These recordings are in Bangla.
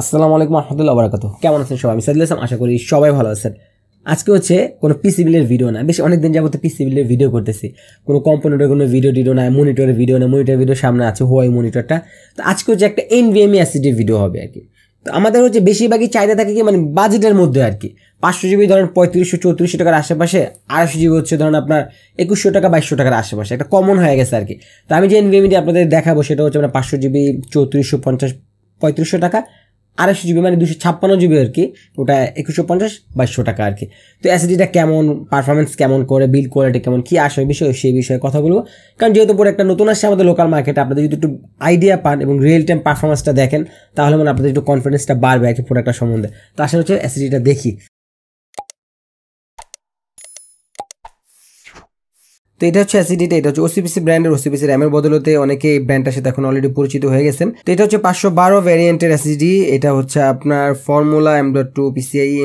আসসালামু আলাইকুম রহমতুল্লাহ বারাকাতুহু। কেমন আছেন সবাই? আমি সাইদুল ইসলাম, আশা করি সবাই ভালো আছেন। আজকে হচ্ছে কোনো পিসি বিলের ভিডিও না, বেশ অনেকদিন যাবত পিসি বিলের ভিডিও করতেছি, কোনো কম্পোনেন্টের কোনো ভিডিও না, মনিটরের ভিডিও না, মনিটরের ভিডিও সামনে আছে হোয়াই মনিটরটা। তো আজকে হচ্ছে একটা NVMe SSD ভিডিও হবে আর কি। তো আমাদের হচ্ছে বেশিরভাগই চাহিদা থাকে কি মানে বাজেটের মধ্যে আর কি। 500 জিবি ধরেন 3500-3400 টাকার আশেপাশে, 250 জিবি হচ্ছে ধরেন আপনার 2100 টাকা 2200 টাকার আশেপাশে, একটা কমন হয়ে গেছে আর কি। তো আমি যে NVMe আপনাদের দেখাবো সেটা হচ্ছে আপনার 500 জিবি 3450-3500 টাকা, 250 জিবি মানে 256 জিবি আর কি, ওটা 2150-2200 টাকা আর কি। তো এসএসডিটা কেমন, পারফরমেন্স কেমন করে, বিল্ড কোয়ালিটি কেমন, কি আসে বিষয়, সেই বিষয়ে কথা বলবো। কারণ যেহেতু পরে একটা নতুন আসছে আমাদের লোকাল মার্কেটে, আপনাদের যদি একটু আইডিয়া পান এবং রিয়েল টাইম পারফরমেন্সটা দেখেন তাহলে মানে আপনাদের একটু কনফিডেন্সটা বাড়বে আর কি প্রোডাক্টটা সম্বন্ধে। তো আসলে হচ্ছে এসএসডিটা দেখি। তো এটা হচ্ছে এসএসডিটা, এটা হচ্ছে OCPC ব্র্যান্ডের, OCPC র্যামের বদলতে অনেকে এই ব্র্যান্ডটার সাথে এখন অলরেডি পরিচিত হয়ে গেছেন। তো এটা হচ্ছে 512 ভ্যারিয়েন্টের এসএসডি, এটা হচ্ছে আপনার ফর্মুলা M.2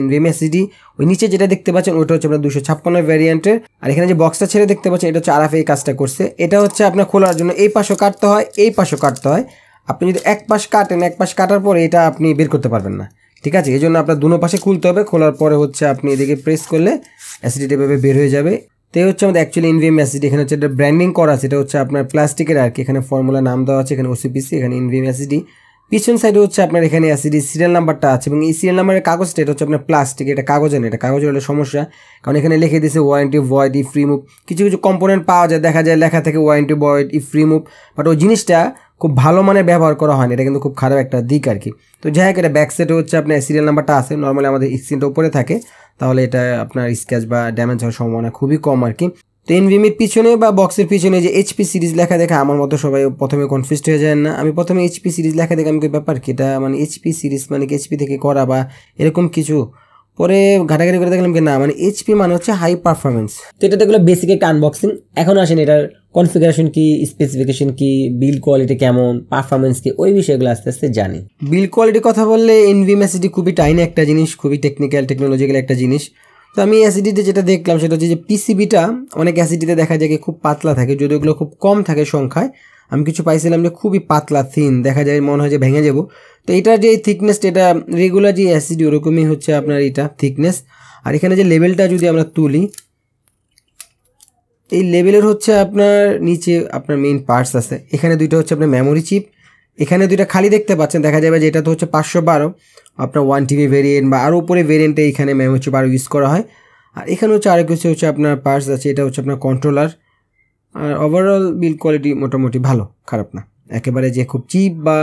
NVMe SSD। ওই নিচে যেটা দেখতে পাচ্ছেন ওটা হচ্ছে আপনার 256 ভ্যারিয়েন্টের। আর এখানে যে বক্সটা ছেড়ে দেখতে পাচ্ছেন এটা হচ্ছে আরএফ এই কাজটা করছে। এটা হচ্ছে আপনার খোলার জন্য এই পাশও কাটতে হয়, এই পাশও কাটতে হয়। আপনি যদি এক পাশ কাটেন, এক পাশ কাটার পরে এটা আপনি বের করতে পারবেন না, ঠিক আছে? এই জন্য আপনার দুনো পাশে খুলতে হবে। খোলার পরে হচ্ছে আপনি এদিকে প্রেস করলে এসএসডিটা এভাবে বের হয়ে যাবে। তো এই হচ্ছে আমাদের অ্যাকচুয়ালি NVMe SSD। এখানে হচ্ছে এটা ব্র্যান্ডিং করা আছে, এটা হচ্ছে আপনার প্লাস্টিকের আর কি। এখানে ফর্মুলা নাম দেওয়া আছে, এখানে OCPC, এখানে NVMe SSD। পিছন সাইডে হচ্ছে আপনার এখানে SSD সিরিয়াল নাম্বারটা আছে এবং এই সিরিয়াল নাম্বারের কাগজটা এটা হচ্ছে আপনার প্লাস্টিক, এটা কাগজে না। এটা কাগজের হলে সমস্যা, কারণ এখানে লিখে দিয়েছে ওয়ারেন্টি ভয়েড ইফ রিমুভ। কিছু কিছু কম্পোনেন্ট পাওয়া যায়, দেখা যায় লেখা থেকে warranty void if remove, but ওই জিনিসটা খুব ভালো মানে ব্যবহার করা হয় না, এটা কিন্তু খুব খারাপ একটা দিক আর কি। তো যাই হোক, এটা ব্যাক সাইডে হচ্ছে আপনার সিরিয়াল নাম্বারটা আছে। নর্মালি আমাদের স্ক্রিনটা উপরে থাকে, তাহলে এটা আপনার স্ক্র্যাচ বা ড্যামেজ হওয়ার সম্ভাবনা খুবই কম আর কি। তো NVMe এর পিছনে বা বক্সের পিছনে যে HP সিরিজ লেখা দেখে আমার মতো সবাই প্রথমে কনফিউজড হয়ে যায় না। আমি প্রথমে HP সিরিজ লেখা দেখে আমি ব্যাপার কি, এটা মানে HP সিরিজ মানে কি HP থেকে করা বা এরকম কিছু, পরে ঘাটাঘাটি করে দেখলাম কি না, মানে HP মানে হচ্ছে হাই পারফরমেন্স। তো এটা দেখলো বেসিক একটা আনবক্সিং। এখন আসেন এটার কনফিগারেশন কি, স্পেসিফিকেশন কি, বিল্ড কোয়ালিটি কেমন, পারফরমেন্স কি, ওই বিষয়গুলো আস্তে আস্তে জানি। বিল্ড কোয়ালিটির কথা বললে NVMe SSD খুবই টাইনি একটা জিনিস, খুবই টেকনোলজিক্যাল একটা জিনিস। তো আমি এসএসডিতে যেটা দেখলাম সেটা হচ্ছে যে পিসিবিটা অনেক এসএসডিতে দেখা যায় খুব পাতলা থাকে, যদি ওগুলো খুব কম থাকে সংখ্যায়। আমি কিছু পাইছিলাম যে খুবই পাতলা থিন, দেখা যায় মনে হয় যে ভেঙে যাব। তো এটার যে থিকনেসটা, এটা রেগুলার যে এসএসডি ওরকমই হচ্ছে আপনার এটা থিকনেস। আর এখানে যে লেভেলটা যদি আমরা তুলি, এই লেভেলের হচ্ছে আপনার নিচে আপনার মেইন পার্টস আছে। এখানে দুইটা হচ্ছে আপনার মেমোরি চিপ, এখানে দুইটা খালি দেখতে পাচ্ছেন, দেখা যাবে যে এটা তো হচ্ছে 512 আপনার 1TB ভেরিয়েন্ট বা আরও উপরে ভেরিয়েন্টে এখানে মেমোরি চিপ আরও ইউজ করা হয়। আর এখানে হচ্ছে আরেক কিছু হচ্ছে আপনার পার্টস আছে, এটা হচ্ছে আপনার কন্ট্রোলার। আর ওভারঅল বিল্ড কোয়ালিটি মোটামুটি ভালো, খারাপ না। একেবারে যে খুব চিপ বা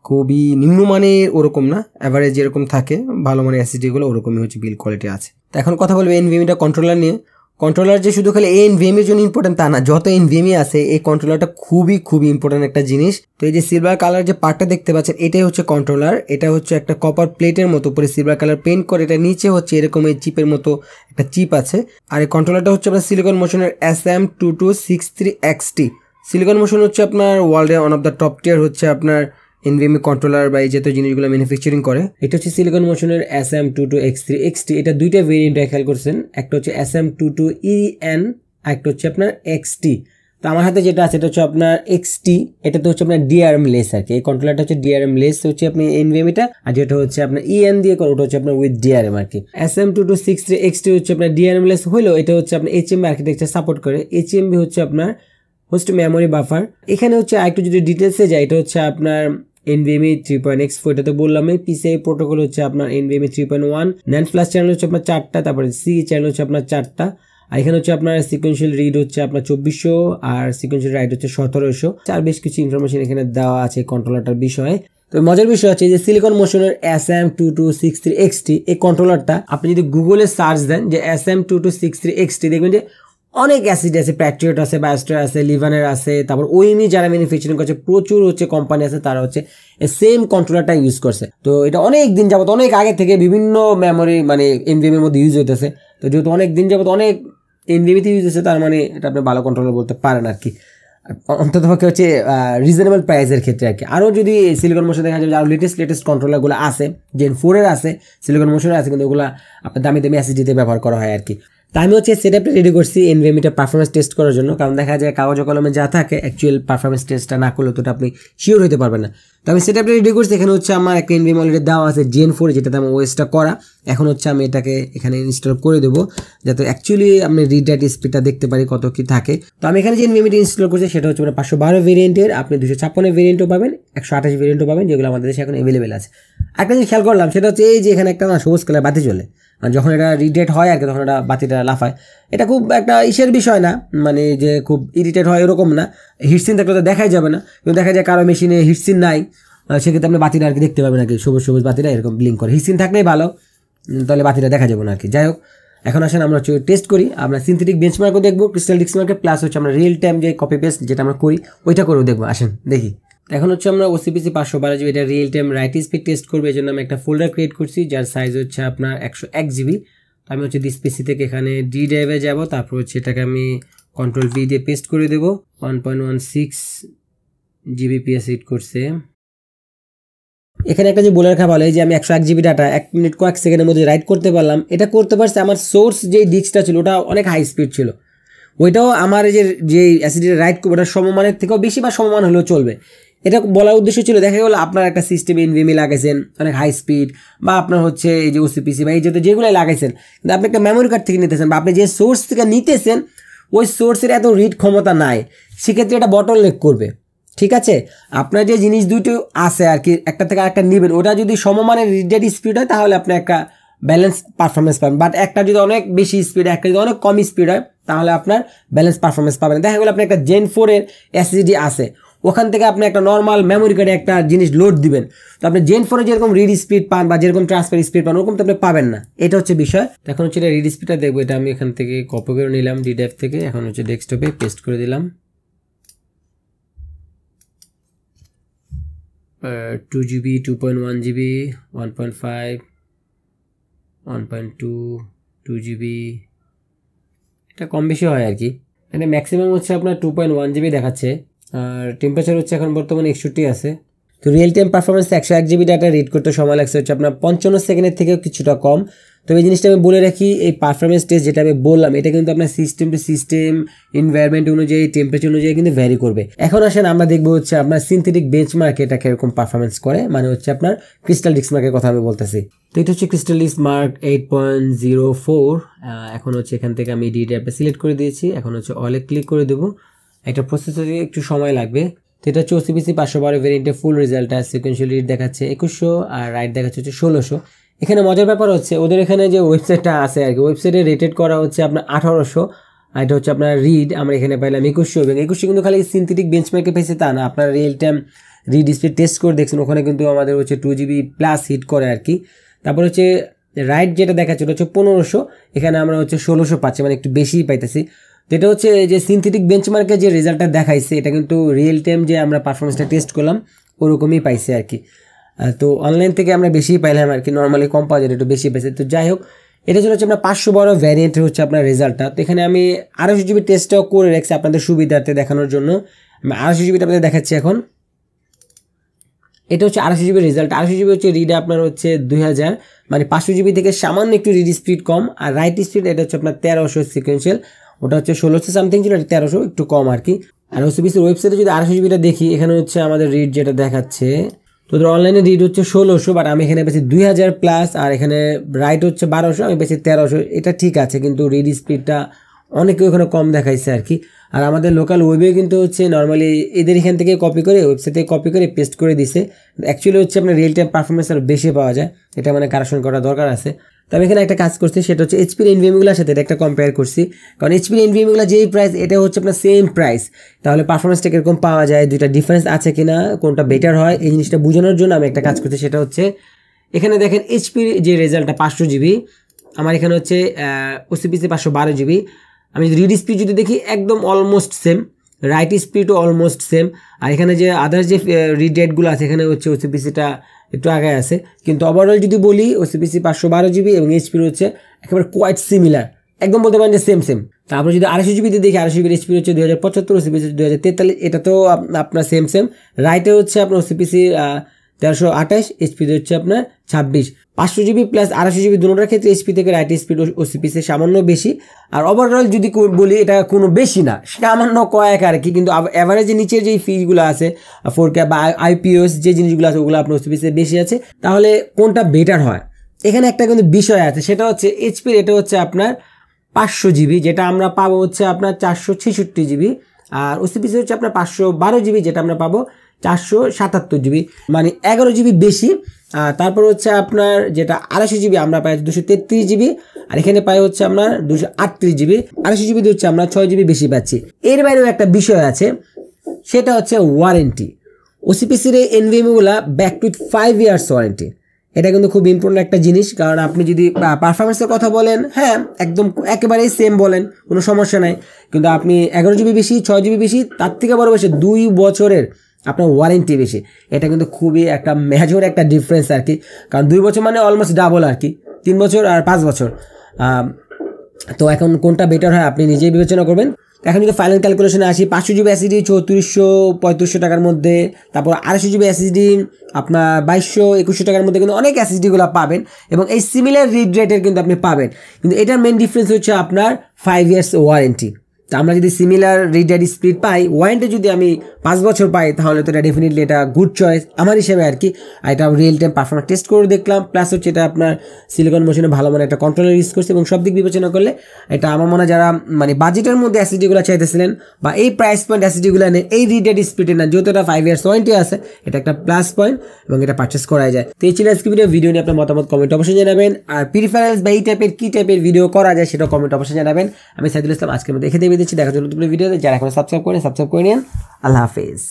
খুবই নিম্নমানের ওরকম না, অ্যাভারেজ যেরকম থাকে ভালো মানের এসএসডিগুলো ওরকমই হচ্ছে বিল্ড কোয়ালিটি আছে। তো এখন কথা বলবো NVMeটা কন্ট্রোলার নিয়ে। কন্ট্রোলার যে শুধু খালি NVMe এর জন্য ইম্পর্টেন্ট তা না, যত NVMe আছে এই কন্ট্রোলারটা খুবই ইম্পর্টেন্ট একটা জিনিস। তো এই যে সিলভার কালার যে পার্টটা দেখতে পাচ্ছেন এটাই হচ্ছে কন্ট্রোলার। এটা হচ্ছে একটা কপার প্লেটের মতো, উপরে সিলভার কালার পেইন্ট করে, এটা নিচে হচ্ছে এরকম এই চিপের মতো একটা চিপ আছে। আর এই কন্ট্রোলারটা হচ্ছে আপনার সিলিকন মোশনের SM2263XT। সিলিকন মোশন হচ্ছে আপনার ওয়ার্ল্ডের ওয়ান অফ দ্য টপ টিয়ার হচ্ছে আপনার NVMe কন্ট্রোলার বা এই জাতীয় জিনিসগুলো ম্যানুফ্যাকচারিং করে। এটা হচ্ছে সিলিকন মোশনের SM22X3XT। এটা দুইটা ভেরিয়েন্ট খেয়াল করছেন, একটা হচ্ছে SM22EN, একটা হচ্ছে আপনার XT। তো আমার হাতে যেটা আছে এটা হচ্ছে আপনার XT, এটা তো হচ্ছে আপনার DRM লেস আর কি। এই কন্ট্রোলারটা হচ্ছে DRM লেস হচ্ছে আপনি NVMeটা, আর যেটা হচ্ছে আপনার EN দিয়ে করে ওটা হচ্ছে আপনার উইথ DRM আর কি। SM2263XT হচ্ছে আপনার DRM লেস হলেও এটা হচ্ছে আপনার HMB আর্কিটেকচার সাপোর্ট করে। HMB হচ্ছে আপনার হোস্ট মেমোরি বাফার। এখানে হচ্ছে আরেকটু যদি ডিটেলসে যায়, এটা হচ্ছে আপনার NVMe 3.x4, এটা তো বললামই। PCI প্রোটোকল হচ্ছে আপনার NVMe 3.1, NAND ফ্ল্যাশ চ্যানেল হচ্ছে আপনার 4টা, তারপরে C চ্যানেল হচ্ছে আপনার 4টা। আর এখানে হচ্ছে আপনার সিকোয়েন্সিয়াল রিড হচ্ছে আপনার 2400 আর সিকোয়েন্সিয়াল রাইট হচ্ছে 1700। আর বেশ কিছু ইনফরমেশন এখানে দেওয়া আছে কন্ট্রোলারটার বিষয়ে। তো মজার বিষয় হচ্ছে যে সিলিকন মোশনের SM2263XT এই কন্ট্রোলারটা আপনি যদি গুগলে সার্চ দেন যে SM2263XT, দেখবেন যে অনেক অ্যাসিড আছে, প্যাট্রিয়ট আছে, বায়োস্টার আছে, লিভানের আছে, তারপর ওইমি যারা ম্যানুফ্যাকচারিং করছে প্রচুর হচ্ছে কোম্পানি আছে, তারা হচ্ছে সেম কন্ট্রোলারটা ইউজ করছে। তো এটা অনেক দিন যাবত, অনেক আগে থেকে বিভিন্ন মেমোরি মানে NVMe এর মধ্যে ইউজ হইতেছে। তো যেহেতু অনেক দিন যাবত অনেক NVMe তে ইউজ হচ্ছে, তার মানে এটা আপনি ভালো কন্ট্রোলার বলতে পারেন আর কি, অন্ততপক্ষে হচ্ছে রিজনেবল প্রাইসের ক্ষেত্রে আর কি। আরও যদি সিলিকন মোশন দেখা যাবে আরও লেটেস্ট কন্ট্রোলারগুলো আছে, Gen 4 এর আছে, সিলিকন মোশনের আছে, কিন্তু ওগুলো আপনার দামি SSD তে ব্যবহার করা হয় আর কি। তো আমি হচ্ছে সেটআপটা রেডি করছি এনভিএমইটা পারফরমেন্স টেস্ট করার জন্য, কারণ দেখা যায় কাগজ কলমে যা থাকে অ্যাকচুয়াল পারফরমেন্স টেস্টটা না করলে তো আপনি শিওর হতে পারবেন না। তো আমি সেটআপটা রেডি করছি। এখানে হচ্ছে আমার একটা এনভিএমই অলরেডি দেওয়া আছে Gen4, যেটাতে আমার ওএসটা করা। এখন হচ্ছে আমি এটাকে এখানে ইনস্টল করে দেবো, যাতে অ্যাকচুয়ালি আমি রিড রাইট স্পিডটা দেখতে পারি কত কি থাকে। তো আমি এখানে যে এনভিএমইটা ইনস্টল করছি সেটা হচ্ছে 512 ভেরিয়েন্টের, আপনি 256 ভেরিয়েন্টও পাবেন, 128 ভেরিয়েন্টও পাবেন, যেগুলো আমাদের দেশে এখন অ্যাভেলেবেল আছে। একটা জিনিস খেয়াল করলাম সেটা হচ্ছে এই যে এখানে একটা না সবুজ কালার বাতি জ্বলে, মানে যখন এটা রিডেট হয় আর কি তখন এটা বাতিটা লাফায়। এটা খুব একটা ইসের বিষয় না, মানে যে খুব ইরিটেট হয় এরকম না। হিটসিন থাকলে তো দেখাই যাবে না, কিন্তু দেখা যায় কারো মেশিনে হিটসিন নাই, সেক্ষেত্রে আপনি বাতিটা আর কি দেখতে পাবেন আর কি, সবুজ সবুজ বাতিটা এরকম ব্লিঙ্ক করে। হিটসিন থাকলেই ভালো, তাহলে বাতিটা দেখা যাবে না আর কি। যাই হোক, এখন আসেন আমরা হচ্ছে টেস্ট করি। আমরা সিনথেটিক বেঞ্চমার্কও দেখবো, ক্রিস্টাল ডিস্কমার্কে, প্লাস হচ্ছে আমরা রিয়েল টাইম যে কপি পেস্ট যেটা আমরা করি ওইটা করেও দেখবো। আসেন দেখি। এখন হচ্ছে আমরা OCPC 512 GB এটা real time right speed test করবো। এই জন্য আমি একটা ফোল্ডার ক্রিয়েট করছি যার সাইজ হচ্ছে আপনার 101 GB। তো আমি হচ্ছে দিস পিসি থেকে এখানে ডি ড্রাইভে যাব, তারপর হচ্ছে এটাকে আমি Ctrl+V দিয়ে পেস্ট করে দেবো। 1.16 Gbps হিট করছে। এখানে একটা যে বলে রাখা ভালো, এই যে আমি 101 GB ডাটা 1 মিনিট কয়েক সেকেন্ডের মধ্যে রাইট করতে পারলাম। এটা করতে পারছে আমার সোর্স যে ডিস্কটা ছিল ওটা অনেক হাই স্পিড ছিল, ওইটাও আমার যে অ্যাসিডিটা রাইট করবো ওটা সমমানের থেকেও বেশি বা সমমান হলেও চলবে। এটা বলার উদ্দেশ্য ছিল, দেখা গেলো আপনার একটা সিস্টেমে এনভিএমই লাগাইছেন অনেক হাই স্পিড, বা আপনার হচ্ছে এই যে OCPC বা এই যেগুলো লাগাইছেন, কিন্তু আপনি একটা মেমোরি কার্ড থেকে নিতেছেন বা আপনি যে সোর্স থেকে নিতেছেন ওই সোর্সের এত রিড ক্ষমতা নাই, সেক্ষেত্রে এটা বটলনেক করবে। ঠিক আছে, আপনার যে জিনিস দুটো আছে আর কি, একটা থেকে আরেকটা নেবেন, ওটা যদি সমমানের রিড স্পিড হয় তাহলে আপনি একটা ব্যালেন্স পারফরমেন্স পাবেন। বাট একটা যদি অনেক বেশি স্পিড, একটা যদি অনেক কম স্পিড হয় তাহলে আপনার ব্যালেন্স পারফরমেন্স পাবেন। দেখা গেলো আপনি একটা Gen4 এর SSD আছে, ওখান থেকে আপনি একটা নর্মাল মেমোরি কার্ডে একটা জিনিস লোড দিবেন, তো আপনি Gen4 এ যেরকম রিড স্পিড পান বা যেরকম ট্রান্সফার স্পিড পান ওরকম তো আপনি পাবেন না। এটা হচ্ছে বিষয়। এখন হচ্ছে এটা রিড স্পিডটা দেখবো। এটা আমি এখান থেকে কপি করে নিলাম ডি ড্রাইভ থেকে, এখন হচ্ছে ডেস্কটপে পেস্ট করে দিলাম। 2 GB, 2.1 GB, 1.5, 1.2, 2 GB, এটা কম বেশি হয় আর কি। এখানে ম্যাক্সিমাম হচ্ছে আপনার 2.1 GB দেখাচ্ছে, আর টেম্পারেচার হচ্ছে এখন বর্তমানে 61 আছে। তো real time performance 101 GB data read করতে সময় লাগছে হচ্ছে আপনার 55 সেকেন্ডের থেকেও কিছুটা কম। তবে এই জিনিসটা আমি বলে রাখি, এই পারফরমেন্স টেস্ট যেটা আমি বললাম এটা কিন্তু আপনার সিস্টেম টু সিস্টেম, এনভায়রনমেন্ট অনুযায়ী, টেম্পারেচার অনুযায়ী কিন্তু ভ্যারি করবে। এখন আসেন আমরা দেখবো হচ্ছে আপনার সিনথেটিক বেঞ্চমার্ক এটা কিরকম পারফরমেন্স করে, মানে হচ্ছে আপনার ক্রিস্টাল ডিস্কমার্কের কথা আমি বলতেছি। তো এটা হচ্ছে ক্রিস্টাল ডিস্কমার্ক 8.04। এখন হচ্ছে এখান থেকে আমি ডি ড্রাইভটা সিলেক্ট করে দিয়েছি। এখন হচ্ছে অলে ক্লিক করে দেবো। একটা প্রসেসরে একটু সময় লাগবে। তো এটা হচ্ছে OCPC 512 ভেরিয়েন্টের ফুল রেজাল্টটা সিকোয়েন্সিয়াল রিড দেখাচ্ছে 2100 আর রাইট দেখাচ্ছে হচ্ছে 1600। এখানে মজার ব্যাপার হচ্ছে ওদের এখানে যে ওয়েবসাইটটা আছে আর কি, ওয়েবসাইটে রেটেড করা হচ্ছে আপনার 1800, আর এটা হচ্ছে আপনার রিড আমরা এখানে পাইলাম 2100। এবং 2100 কিন্তু খালি সিনথেটিক বেঞ্চমার্কে পেয়েছে তা না, আপনার real time read speed test করে দেখছেন, ওখানে কিন্তু আমাদের হচ্ছে 2 GB প্লাস হিট করে আর কি। তারপর হচ্ছে রাইট যেটা দেখাচ্ছে ওটা হচ্ছে 1500, এখানে আমরা হচ্ছে 1600 পাচ্ছি, মানে একটু বেশিই পাইতেছি। তো এটা হচ্ছে যে সিনথেটিক বেঞ্চমার্কে যে রেজাল্টটা দেখাইছে এটা কিন্তু রিয়েল টাইম যে আমরা পারফরমেন্সটা টেস্ট করলাম ওরকমই পাইছে আর কি। তো অনলাইন থেকে আমরা বেশি পাইলাম আর কি, নর্মালি কম পাওয়া যায়, একটু বেশি পাইছে। তো যাই হোক, এটা হচ্ছে আপনার 512 ভ্যারিয়েন্টের হচ্ছে আপনার রেজাল্টটা। তো এখানে আমি 250 GB টেস্টটাও করে রাখছি আপনাদের সুবিধার্থে দেখানোর জন্য। আমি 250 GB আপনাদের দেখাচ্ছি এখন। এটা হচ্ছে 250 GB রেজাল্ট। 250 GB হচ্ছে রিড আপনার হচ্ছে 2000, মানে 500 GB থেকে সামান্য একটু রিড স্পিড কম। আর রাইট স্পিড এটা হচ্ছে আপনার 1300 সিকোয়েন্সিয়াল, ওটা হচ্ছে 1600 সামথিং ছিল, 1300 একটু কম আর কি। আর OCPC ওয়েবসাইটে যদি 250 GB দেখি, এখানে হচ্ছে আমাদের রিড যেটা দেখাচ্ছে, তো ওদের অনলাইনে রিড হচ্ছে 1600, বাট আমি এখানে পেয়েছি 2000 প্লাস, আর এখানে রাইট হচ্ছে 1200, আমি পেয়েছি 1300। এটা ঠিক আছে, কিন্তু রিড স্পিডটা অনেকে ওখানে কম দেখাইছে আর কি। আর আমাদের লোকাল ওয়েবে কিন্তু হচ্ছে নর্মালি এদের এখান থেকে কপি করে ওয়েবসাইটে কপি করে পেস্ট করে দিছে। অ্যাকচুয়ালি হচ্ছে আপনার রিয়েল টাইম পারফরমেন্স আরও বেশি পাওয়া যায়, এটা মানে কারেকশন করা দরকার আছে। তো আমি এখানে একটা কাজ করছি, সেটা হচ্ছে এইচপির এনভিএমইগুলোর সাথে এটা একটা কম্পেয়ার করছি, কারণ এইচপির এনভিএমইগুলো যেই প্রাইস এটা হচ্ছে আপনার সেম প্রাইস, তাহলে পারফরমেন্সটা কীরকম পাওয়া যায়, দুইটা ডিফারেন্স আছে কিনা, কোনটা বেটার হয়, এই জিনিসটা বোঝানোর জন্য আমি একটা কাজ করছি। সেটা হচ্ছে এখানে দেখেন এইচপির যে রেজাল্টটা 500 GB, আমার এখানে হচ্ছে OCPC 512 GB। আমি রিড স্পিড যদি দেখি একদম অলমোস্ট সেম, রাইট স্পিডও অলমোস্ট সেম। আর এখানে যে আদার্স যে রিড রেটগুলো আছে এখানে হচ্ছে OCPCটা একটু আগে আছে, কিন্তু ওভারঅল যদি বলি OCPC 512 GB এবং এইচপির হচ্ছে একেবারে কোয়াইট সিমিলার, একদম বলতে পারেন যে সেম। তারপর যদি 250 GB দেখি, 250 GB এইচপির হচ্ছে 2075, OCPC 2043, এটা তো আপনার সেম। রাইটে হচ্ছে আপনার OCPC 1328, এইচপিতে হচ্ছে আপনার 26। 500 GB প্লাস 250 GB দুটোটার ক্ষেত্রে এইচপি থেকে রাইট স্পিড ওসিপিসি সামান্য বেশি। আর ওভারঅল যদি বলি এটা কোনো বেশি না, সামান্য কয়েক আর কি, কিন্তু অ্যাভারেজে নিচের যেই ফিগুলো আছে 4K বা আইপিএস যে জিনিসগুলো আছে ওগুলো আপনার ওসিপিসি বেশি আছে। তাহলে কোনটা বেটার হয়, এখানে একটা কিন্তু বিষয় আছে, সেটা হচ্ছে এইচপির এটা হচ্ছে আপনার 500 GB, যেটা আমরা পাবো হচ্ছে আপনার 466 GB, আর ওসিপিসি হচ্ছে আপনার 512 GB, যেটা আমরা পাবো 477 GB, মানে 11 GB বেশি। তারপর হচ্ছে আপনার যেটা 250 GB আমরা পাই 233 GB, আর এখানে পাই হচ্ছে আপনার 238 GB। 250 GB হচ্ছে আমরা 6 GB বেশি পাচ্ছি। এর বাইরেও একটা বিষয় আছে, সেটা হচ্ছে ওয়ারেন্টি। ওসিপিসির এই এনভিএমগুলা ব্যাক টু 5 ইয়ার্স ওয়ারেন্টি। এটা কিন্তু খুব ইম্পর্টেন্ট একটা জিনিস, কারণ আপনি যদি পারফরমেন্সের কথা বলেন, হ্যাঁ একদম একেবারেই সেম বলেন, কোনো সমস্যা নাই, কিন্তু আপনি 11 GB বেশি, 6 GB বেশি, তার থেকে বড় বেশি 2 বছরের আপনার ওয়ারেন্টি বেশি, এটা কিন্তু খুবই একটা মেজর একটা ডিফারেন্স আর কি। কারণ 2 বছর মানে অলমোস্ট ডাবল আর কি, 3 বছর আর 5 বছর। তো এখন কোনটা বেটার হয় আপনি নিজেই বিবেচনা করবেন। এখন যদি ফাইনাল ক্যালকুলেশনে আসি, 500 GB এসএসডি 3400-3500 টাকার মধ্যে, তারপর 250 GB এসএসডি আপনার 2200-2100 টাকার মধ্যে কিন্তু অনেক এসএসডিগুলো পাবেন, এবং এই সিমিলার রিড রেটের কিন্তু আপনি পাবেন। কিন্তু এটার মেন ডিফারেন্স হচ্ছে আপনার 5 ইয়ার্স ওয়ারেন্টি। তো আমরা যদি সিমিলার রিড রাইট স্পিড পাই, ওয়ারেন্টি যদি আমি 5 বছর পাই, তাহলে তো এটা ডেফিনেটলি এটা গুড চয়েস আমার হিসেবে আর কি। আর এটা রিয়েল টাইম পারফরমেন্স টেস্ট করে দেখলাম, প্লাস হচ্ছে এটা আপনার সিলিকন মেশিনে ভালো মানে একটা কন্ট্রোলার ইউজ করছে, এবং সব দিক বিবেচনা করলে এটা আমার মনে হয় যারা মানে বাজেটের মধ্যে এসএসডিগুলো চাইতেছিলেন বা এই প্রাইস পয়েন্ট এসএসডিগুলো নেই, এই রিড রাইট স্পিডে না, যেহেতু এটা 5 ইয়ার্স ওয়ারেন্টি আছে, এটা একটা প্লাস পয়েন্ট এবং এটা পারচেস করা যায়। তো এই ছিল আজকে ভিডিও নিয়ে আপনার মতামত কমেন্ট অবশ্যই জানাবেন, আর প্রিফারেন্স বা এই টাইপের কী টাইপের ভিডিও করা যায় সেটাও কমেন্ট অবশ্যই জানাবেন। আমি সাইদুল ইসলাম আজকের মধ্যে দেখে দিয়ে দিচ্ছি, দেখার জন্য ভিডিওতে যারা এখন সাবস্ক্রাইব করে নিন। আল্লাহ হাফেজ।